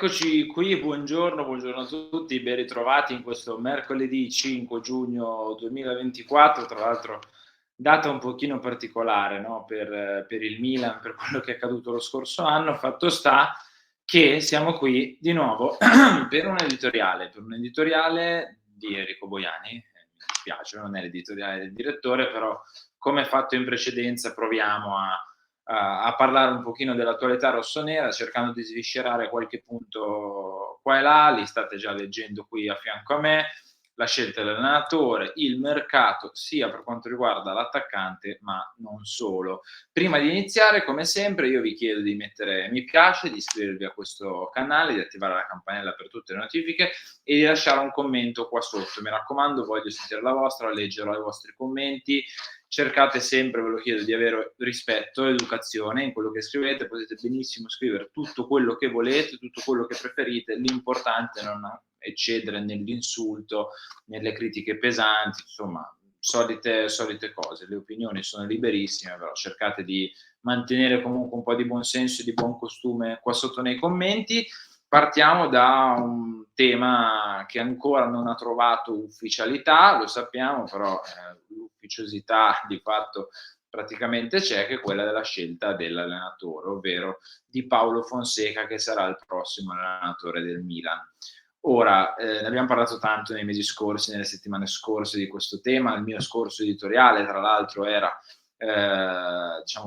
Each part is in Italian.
Eccoci qui, buongiorno a tutti, ben ritrovati in questo mercoledì 5 giugno 2024, tra l'altro data un pochino particolare, no, per il Milan, per quello che è accaduto lo scorso anno. Fatto sta che siamo qui di nuovo per un editoriale di Enrico Boiani. Mi dispiace, non è l'editoriale del direttore, però come fatto in precedenza proviamo a parlare un pochino dell'attualità rossonera, cercando di sviscerare qualche punto qua e là. Li state già leggendo qui a fianco a me: la scelta dell'allenatore, il mercato, sia per quanto riguarda l'attaccante, ma non solo. Prima di iniziare, come sempre, io vi chiedo di mettere mi piace, di iscrivervi a questo canale, di attivare la campanella per tutte le notifiche e di lasciare un commento qua sotto. Mi raccomando, voglio sentire la vostra, leggerò i vostri commenti. Cercate sempre, ve lo chiedo, di avere rispetto e educazione in quello che scrivete. Potete benissimo scrivere tutto quello che volete, tutto quello che preferite, l'importante è non eccedere nell'insulto, nelle critiche pesanti, insomma, solite cose. Le opinioni sono liberissime, però cercate di mantenere comunque un po' di buon senso e di buon costume qua sotto nei commenti. Partiamo da un tema che ancora non ha trovato ufficialità, lo sappiamo, però l'ufficiosità di fatto praticamente c'è, che è quella della scelta dell'allenatore, ovvero di Paulo Fonseca, che sarà il prossimo allenatore del Milan. Ora, ne abbiamo parlato tanto nei mesi scorsi, nelle settimane scorse di questo tema. Il mio scorso editoriale, tra l'altro, era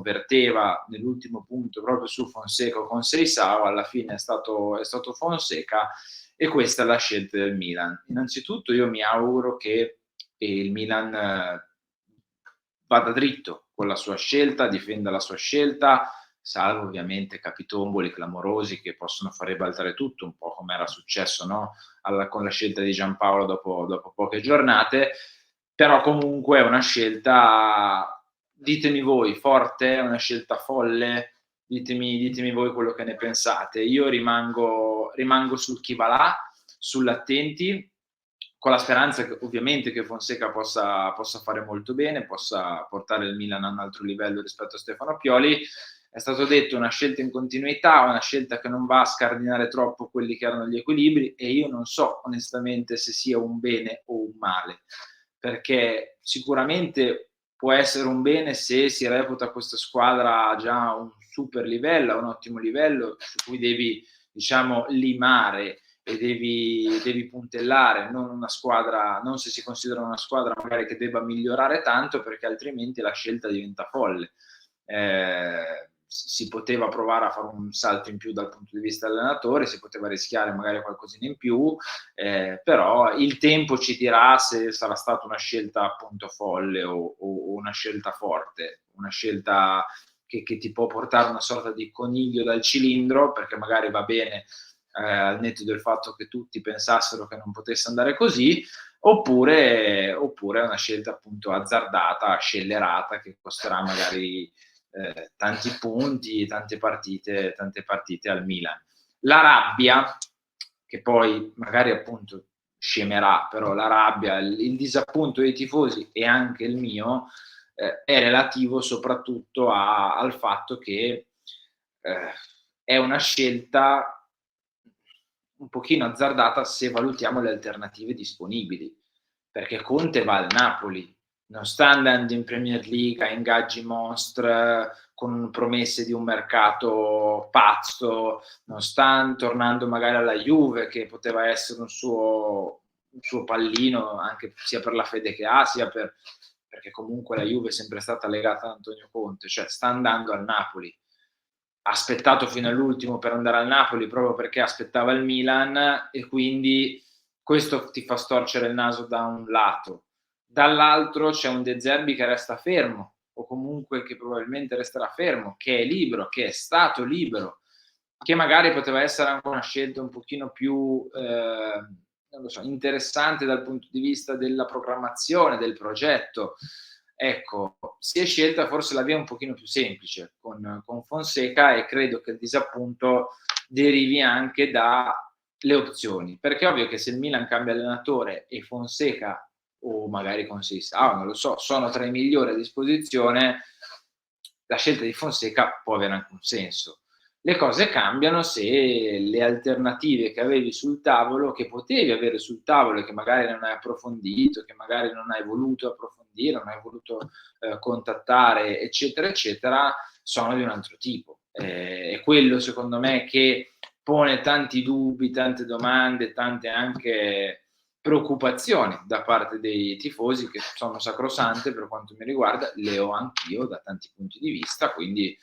verteva nell'ultimo punto proprio su Fonseca con Seisao. Alla fine è stato Fonseca, e questa è la scelta del Milan. Innanzitutto io mi auguro che il Milan vada dritto con la sua scelta, difenda la sua scelta, salvo ovviamente capitomboli clamorosi che possono far ribaltare tutto, un po' come era successo, no? Con la scelta di Giampaolo dopo poche giornate. Però comunque è una scelta, ditemi voi, forte, è una scelta folle, ditemi voi quello che ne pensate. Io rimango sul chi va là, sull'attenti, con la speranza che ovviamente che Fonseca possa fare molto bene, possa portare il Milan a un altro livello rispetto a Stefano Pioli. È stato detto una scelta in continuità, una scelta che non va a scardinare troppo quelli che erano gli equilibri, e io non so onestamente se sia un bene o un male, perché sicuramente può essere un bene se si reputa questa squadra già a un super livello, a un ottimo livello, su cui devi, diciamo, limare e devi puntellare, non se si considera una squadra magari che debba migliorare tanto, perché altrimenti la scelta diventa folle. Si poteva provare a fare un salto in più dal punto di vista dell'allenatore, si poteva rischiare magari qualcosina in più, però il tempo ci dirà se sarà stata una scelta appunto folle o una scelta forte, una scelta che ti può portare una sorta di coniglio dal cilindro, perché magari va bene al netto del fatto che tutti pensassero che non potesse andare così, oppure è una scelta appunto azzardata, scellerata, che costerà magari tanti punti, tante partite al Milan. La rabbia, che poi magari appunto scemerà, però la rabbia, il disappunto dei tifosi e anche il mio è relativo soprattutto al fatto che è una scelta un pochino azzardata se valutiamo le alternative disponibili, perché Conte va al Napoli, non sta andando in Premier League a ingaggi monstre con promesse di un mercato pazzo, non sta tornando magari alla Juve, che poteva essere un suo pallino, anche sia per la fede che ha, sia perché comunque la Juve è sempre stata legata ad Antonio Conte. Cioè sta andando al Napoli. Ha aspettato fino all'ultimo per andare al Napoli proprio perché aspettava il Milan, e quindi questo ti fa storcere il naso da un lato. Dall'altro c'è un De Zerbi che resta fermo, o comunque che probabilmente resterà fermo, che è libero, che è stato libero, che magari poteva essere anche una scelta un pochino più non lo so, interessante dal punto di vista della programmazione, del progetto. Ecco, si è scelta forse la via un pochino più semplice con Fonseca, e credo che il disappunto derivi anche dalle opzioni, perché è ovvio che se il Milan cambia allenatore e Fonseca, o magari con Seisao, non lo so, sono tra i migliori a disposizione, la scelta di Fonseca può avere anche un senso. Le cose cambiano se le alternative che avevi sul tavolo, che potevi avere sul tavolo e che magari non hai approfondito, che magari non hai voluto approfondire, non hai voluto contattare, eccetera, eccetera, sono di un altro tipo. È quello secondo me che pone tanti dubbi, tante domande, tante anche preoccupazioni da parte dei tifosi, che sono sacrosante per quanto mi riguarda, le ho anch'io da tanti punti di vista, quindi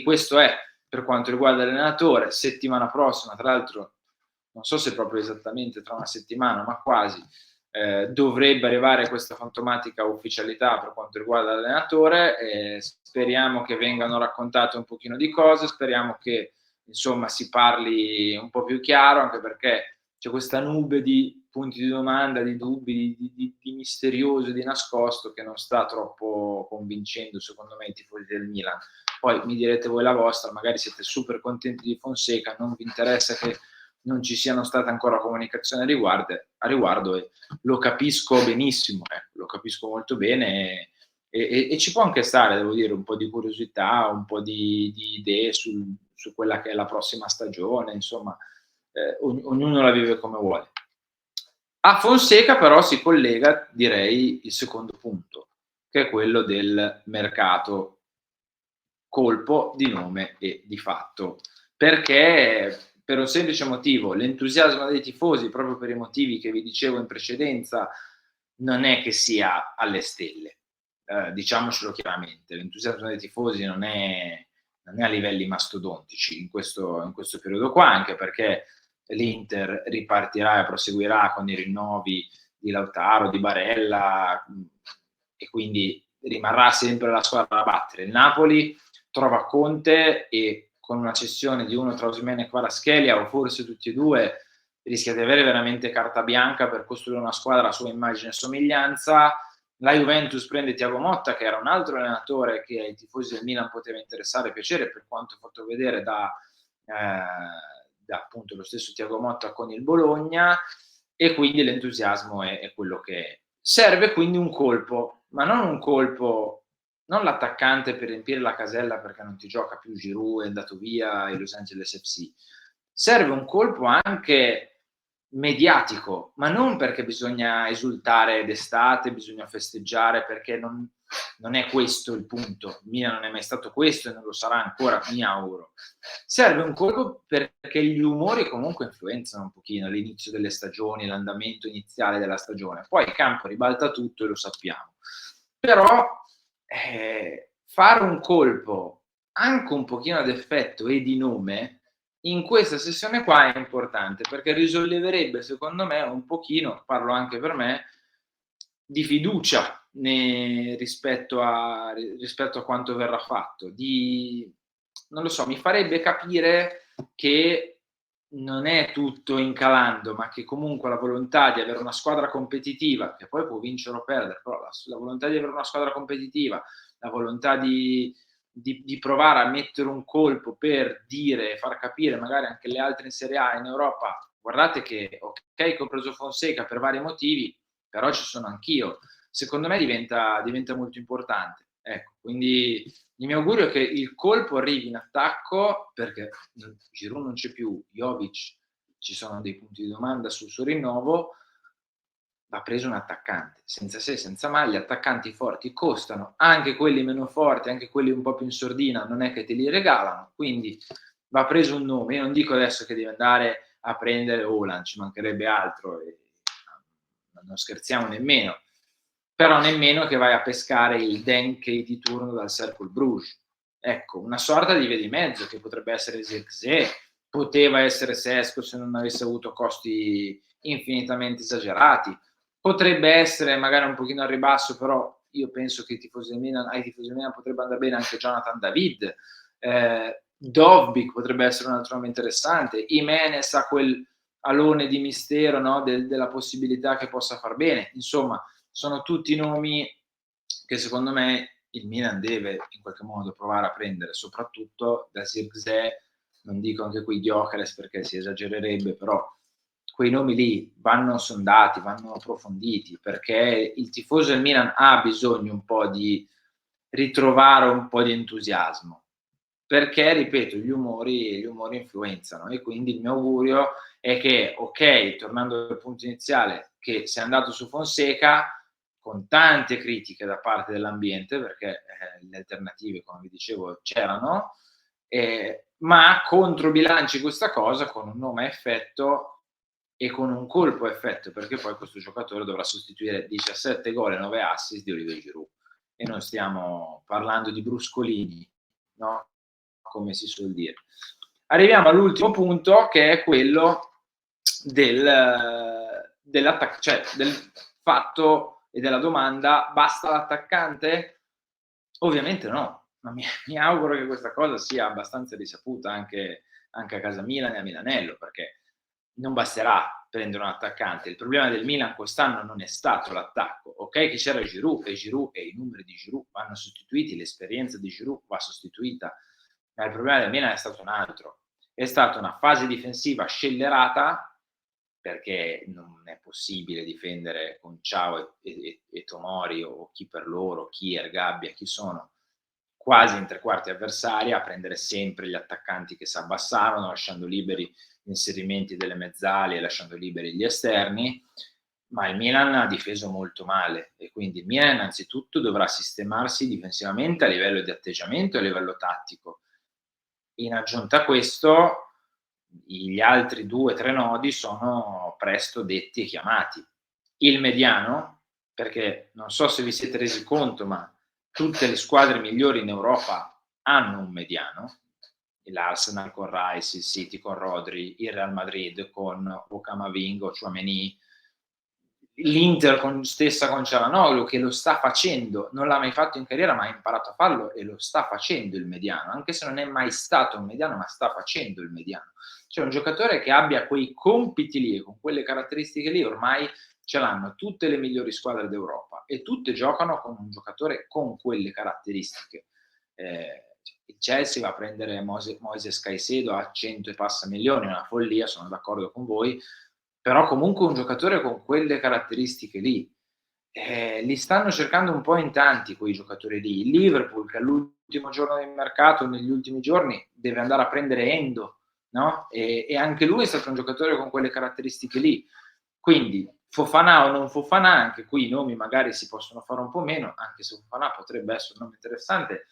questo è per quanto riguarda l'allenatore. Settimana prossima, tra l'altro, non so se proprio esattamente tra una settimana, ma quasi, dovrebbe arrivare questa fantomatica ufficialità per quanto riguarda l'allenatore. Speriamo che vengano raccontate un pochino di cose, speriamo che insomma si parli un po' più chiaro, anche perché c'è questa nube di punti di domanda, di dubbi, di misterioso, di nascosto, che non sta troppo convincendo secondo me i tifosi del Milan. Poi mi direte voi la vostra, magari siete super contenti di Fonseca, non vi interessa che non ci siano state ancora comunicazioni a riguardo, e lo capisco benissimo, lo capisco molto bene, e ci può anche stare, devo dire, un po' di curiosità, un po' di idee su quella che è la prossima stagione, insomma, ognuno la vive come vuole. A Fonseca però si collega, direi, il secondo punto, che è quello del mercato, colpo di nome e di fatto, perché per un semplice motivo: l'entusiasmo dei tifosi, proprio per i motivi che vi dicevo in precedenza, non è che sia alle stelle, diciamocelo chiaramente, l'entusiasmo dei tifosi non è a livelli mastodontici in questo periodo qua, anche perché l'Inter ripartirà e proseguirà con i rinnovi di Lautaro, di Barella, e quindi rimarrà sempre la squadra da battere. Il Napoli trova Conte e con una cessione di uno tra Osimhen e Kvaratskhelia, o forse tutti e due, rischia di avere veramente carta bianca per costruire una squadra a sua immagine e somiglianza. La Juventus prende Thiago Motta, che era un altro allenatore che ai tifosi del Milan poteva interessare e piacere, per quanto fatto vedere da appunto lo stesso Thiago Motta con il Bologna, e quindi l'entusiasmo è quello che è. Serve quindi un colpo, ma non un colpo, non l'attaccante per riempire la casella perché non ti gioca più Giroud, è andato via ai Los Angeles FC. Serve un colpo anche mediatico, ma non perché bisogna esultare d'estate, bisogna festeggiare, perché non è questo il punto. Milan non è mai stato questo e non lo sarà ancora, mi auguro. Serve un colpo perché gli umori comunque influenzano un pochino l'inizio delle stagioni, l'andamento iniziale della stagione. Poi il campo ribalta tutto e lo sappiamo. Però fare un colpo anche un pochino ad effetto e di nome in questa sessione qua è importante, perché risolleverebbe secondo me un pochino, parlo anche per me, di fiducia rispetto a quanto verrà fatto, non lo so, mi farebbe capire che non è tutto incalando, ma che comunque la volontà di avere una squadra competitiva, che poi può vincere o perdere, però la volontà di avere una squadra competitiva, la volontà di provare a mettere un colpo per dire e far capire magari anche le altre in Serie A, in Europa: guardate che ok che ho preso Fonseca per vari motivi, però ci sono anch'io. Secondo me diventa molto importante. Ecco, quindi il mio augurio è che il colpo arrivi in attacco, perché Giroud non c'è più, Jovic ci sono dei punti di domanda sul suo rinnovo. Va preso un attaccante, senza se, senza ma. Gli attaccanti forti costano, anche quelli meno forti, anche quelli un po' più in sordina, non è che te li regalano, quindi va preso un nome. Io non dico adesso che devi andare a prendere Haaland, ci mancherebbe altro, e non scherziamo nemmeno, però nemmeno che vai a pescare il Denke di turno dal Cercle Bruges. Ecco, una sorta di via di mezzo, che potrebbe essere Zirkzee, poteva essere Sesko se non avesse avuto costi infinitamente esagerati, potrebbe essere magari un pochino al ribasso, però io penso che ai tifosi del Milan potrebbe andare bene anche Jonathan David, Dovbyk potrebbe essere un altro nome interessante, Jimenez ha quel alone di mistero, no, della possibilità che possa far bene. Insomma, sono tutti nomi che secondo me il Milan deve in qualche modo provare a prendere, soprattutto da Zirkzee. Non dico anche qui Gyökeres perché si esagererebbe, però quei nomi lì vanno sondati, vanno approfonditi, perché il tifoso del Milan ha bisogno un po' di ritrovare un po' di entusiasmo. perché, ripeto, gli umori influenzano, e quindi il mio augurio è che, ok, tornando al punto iniziale, che sia andato su Fonseca con tante critiche da parte dell'ambiente, perché le alternative, come vi dicevo, c'erano, ma controbilanci questa cosa con un nome a effetto e con un colpo a effetto, perché poi questo giocatore dovrà sostituire 17 gol e 9 assist di Olivier Giroud, e non stiamo parlando di bruscolini, no? Come si suol dire. Arriviamo all'ultimo punto, che è quello cioè del fatto e della domanda: basta l'attaccante? Ovviamente no, ma mi auguro che questa cosa sia abbastanza risaputa anche a casa Milan e a Milanello, perché non basterà prendere un attaccante. Il problema del Milan quest'anno non è stato l'attacco. Ok che c'era Giroud e i numeri di Giroud vanno sostituiti, l'esperienza di Giroud va sostituita, ma il problema del Milan è stato un altro. È stata una fase difensiva scellerata, perché non è possibile difendere con Ciao e Tomori, o chi per loro, Kier, Gabbia, chi sono, quasi in tre quarti avversari, a prendere sempre gli attaccanti che si abbassavano, lasciando liberi gli inserimenti delle mezzali e lasciando liberi gli esterni. Ma il Milan ha difeso molto male, e quindi il Milan innanzitutto dovrà sistemarsi difensivamente a livello di atteggiamento e a livello tattico. In aggiunta a questo, gli altri 2-3 nodi sono presto detti e chiamati. Il mediano, perché non so se vi siete resi conto, ma tutte le squadre migliori in Europa hanno un mediano. L'Arsenal con Rice, il City con Rodri, il Real Madrid con o Camavinga o Tchouaméni, l'Inter stessa con Cialanoglu, che lo sta facendo, non l'ha mai fatto in carriera ma ha imparato a farlo e lo sta facendo il mediano, anche se non è mai stato un mediano, ma sta facendo il mediano. Cioè un giocatore che abbia quei compiti lì e con quelle caratteristiche lì ormai ce l'hanno tutte le migliori squadre d'Europa, e tutte giocano con un giocatore con quelle caratteristiche. Il Chelsea va a prendere Moises Caicedo a 100 e passa milioni, è una follia, sono d'accordo con voi, però comunque un giocatore con quelle caratteristiche lì. Li stanno cercando un po' in tanti quei giocatori lì. Il Liverpool, che all'ultimo giorno del mercato, negli ultimi giorni, deve andare a prendere Endo, no? E anche lui è stato un giocatore con quelle caratteristiche lì. Quindi Fofana o non Fofana, anche qui i nomi magari si possono fare un po' meno, anche se Fofana potrebbe essere un nome interessante,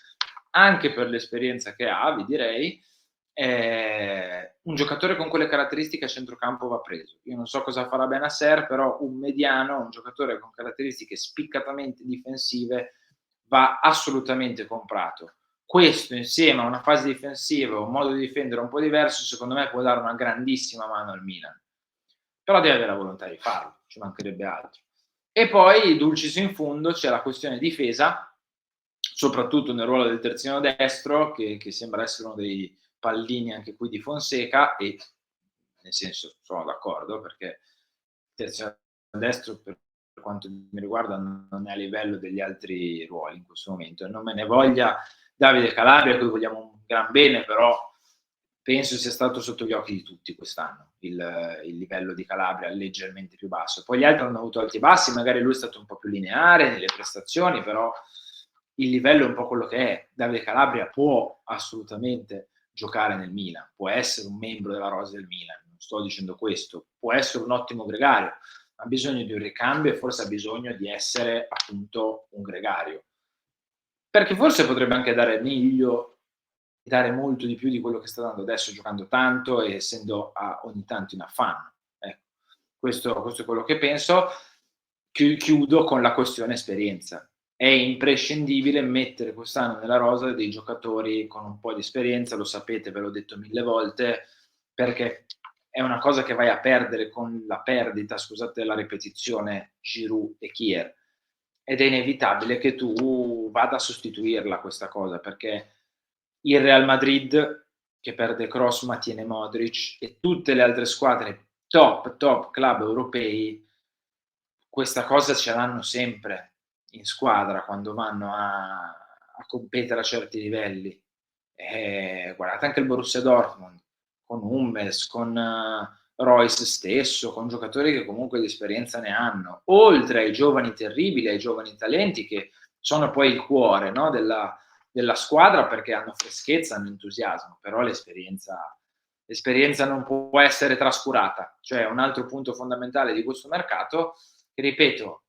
anche per l'esperienza che ha, vi direi. Un giocatore con quelle caratteristiche a centrocampo va preso. Io non so cosa farà Benasser, però un mediano, un giocatore con caratteristiche spiccatamente difensive va assolutamente comprato. Questo, insieme a una fase difensiva, un modo di difendere un po' diverso, secondo me può dare una grandissima mano al Milan. Però deve avere la volontà di farlo, ci mancherebbe altro. E poi, dulcis in fundo, c'è la questione difesa, soprattutto nel ruolo del terzino destro, che sembra essere uno dei pallini anche qui di Fonseca, e nel senso sono d'accordo, perché il terzino destro, per quanto mi riguarda, non è a livello degli altri ruoli in questo momento, e non me ne voglia Davide Calabria, a cui vogliamo un gran bene, però penso sia stato sotto gli occhi di tutti quest'anno il livello di Calabria leggermente più basso. Poi gli altri hanno avuto alti e bassi, magari lui è stato un po' più lineare nelle prestazioni, però il livello è un po' quello che è. Davide Calabria può assolutamente giocare nel Milan, può essere un membro della rosa del Milan, non sto dicendo questo, può essere un ottimo gregario, ma ha bisogno di un ricambio, e forse ha bisogno di essere appunto un gregario. Perché forse potrebbe anche dare meglio, dare molto di più di quello che sta dando adesso, giocando tanto e essendo ogni tanto in affanno. Ecco, questo è quello che penso. Chiudo con la questione esperienza. È imprescindibile mettere quest'anno nella rosa dei giocatori con un po' di esperienza, lo sapete, ve l'ho detto 1000 volte, perché è una cosa che vai a perdere con la perdita, scusate la ripetizione, Giroud e Kier. Ed è inevitabile che tu vada a sostituirla questa cosa, perché il Real Madrid, che perde Kroos ma tiene Modric, e tutte le altre squadre top club europei, questa cosa ce l'hanno sempre in squadra quando vanno a competere a certi livelli. Guardate anche il Borussia Dortmund, con Hummels, con Royce stesso, con giocatori che comunque di esperienza ne hanno, oltre ai giovani terribili, ai giovani talenti che sono poi il cuore, no, della squadra perché hanno freschezza, hanno entusiasmo, però l'esperienza non può essere trascurata. Cioè, un altro punto fondamentale di questo mercato, che ripeto,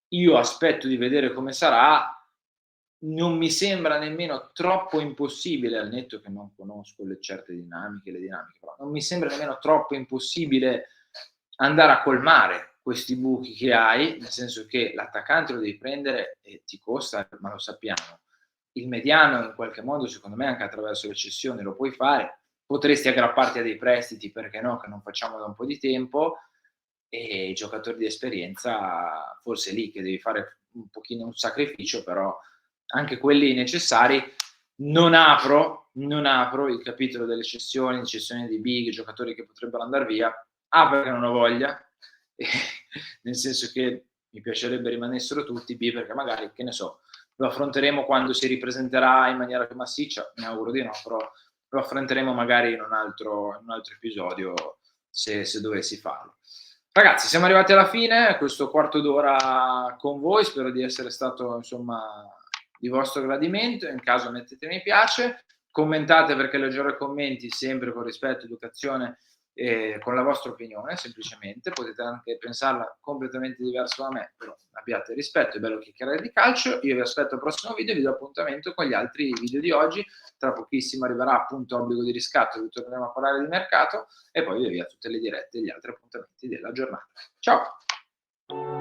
io aspetto di vedere come sarà, non mi sembra nemmeno troppo impossibile, al netto che non conosco le certe dinamiche, le dinamiche, però non mi sembra nemmeno troppo impossibile andare a colmare questi buchi che hai, nel senso che l'attaccante lo devi prendere e ti costa, ma lo sappiamo. Il mediano in qualche modo, secondo me, anche attraverso le cessioni lo puoi fare. Potresti aggrapparti a dei prestiti, perché no, che non facciamo da un po' di tempo, e i giocatori di esperienza, forse è lì che devi fare un pochino un sacrificio, però anche quelli necessari. Non apro il capitolo delle cessioni di big, giocatori che potrebbero andare via, perché non ho voglia, nel senso che mi piacerebbe rimanessero tutti, B perché magari, che ne so, lo affronteremo quando si ripresenterà in maniera più massiccia, mi auguro di no, però lo affronteremo magari in un altro episodio, se dovessi farlo. Ragazzi, siamo arrivati alla fine, questo quarto d'ora con voi, spero di essere stato, insomma, di vostro gradimento. In caso mettete mi piace, commentate, perché leggerò i commenti sempre con rispetto, educazione, con la vostra opinione, semplicemente. Potete anche pensarla completamente diverso da me, però abbiate rispetto, è bello chiacchierare di calcio. Io vi aspetto al prossimo video, vi do appuntamento con gli altri video di oggi. Tra pochissimo arriverà appunto Obbligo di riscatto, vi torneremo a parlare di mercato, e poi via via tutte le dirette e gli altri appuntamenti della giornata. Ciao!